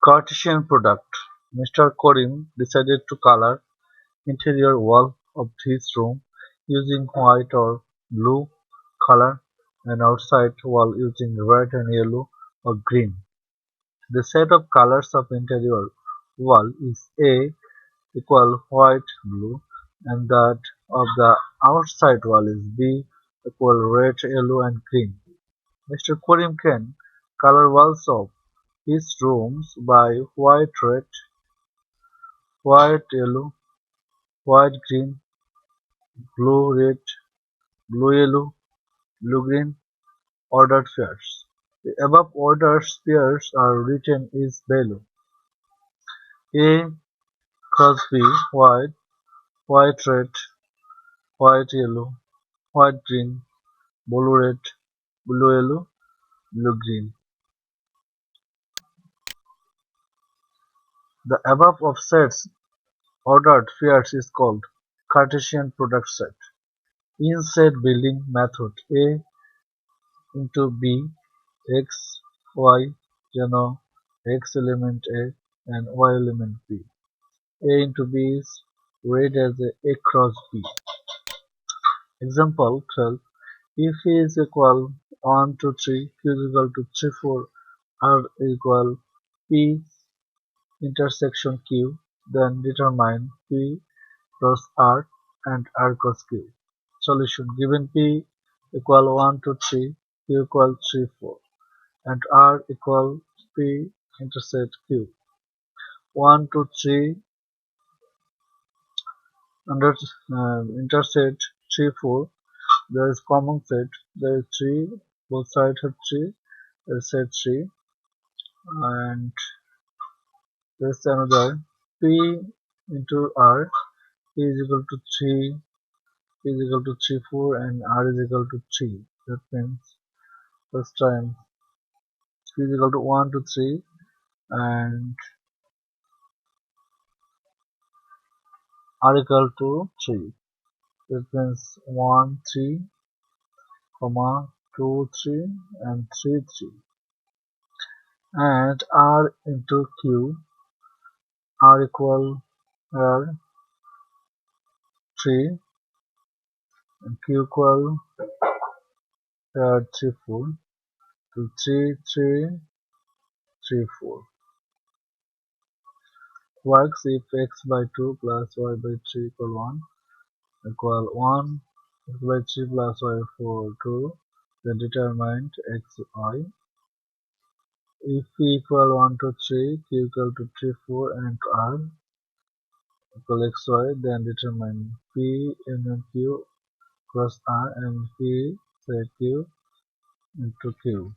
Cartesian product. Mr. Korim decided to color interior wall of his room using white or blue color and outside wall using red and yellow or green. The set of colors of interior wall is A equal white blue and that of the outside wall is B equal red yellow and green. Mr. Korim can color walls of his rooms by white red, white yellow, white green, blue red, blue yellow, blue green ordered pairs. The above ordered pairs are written as below: A cross B white, white red, white yellow, white green, blue red, blue yellow, blue green. The above of sets ordered pairs is called Cartesian product set. In set building method, A into B, X, Y, যেন X element A and Y element B. A into B is read as A cross B. Example 12. If A is equal 1, 2, 3, Q is equal to 3, 4, R equal P intersection Q, then determine P cross R and R cross Q. Solution: given P equal 1, 2, 3, Q equal 3, 4, and R equal P intersect Q. 1, 2, 3 under intersect 3, 4. There is common set. There is 3. Both sides have 3. There is set 3, and there is another P into R. P is equal to 3. P is equal to 3, 4, and R is equal to 3. That means first time P is equal to 1, 2, 3, and R equal to 3. That means 1, 3, comma 2, 3, and 3, 3. And R into Q, R equal R 3 and Q equal R 3, 4 to 3, 3, 3, 4. Works if x by 2 plus y by 3 equal 1 equal 1, x by 3 plus y 4 2, then determined x y. If p equal 1 to 3, q equal to 3, 4, and r equal xy, then determine p union q cross r and p say q into q.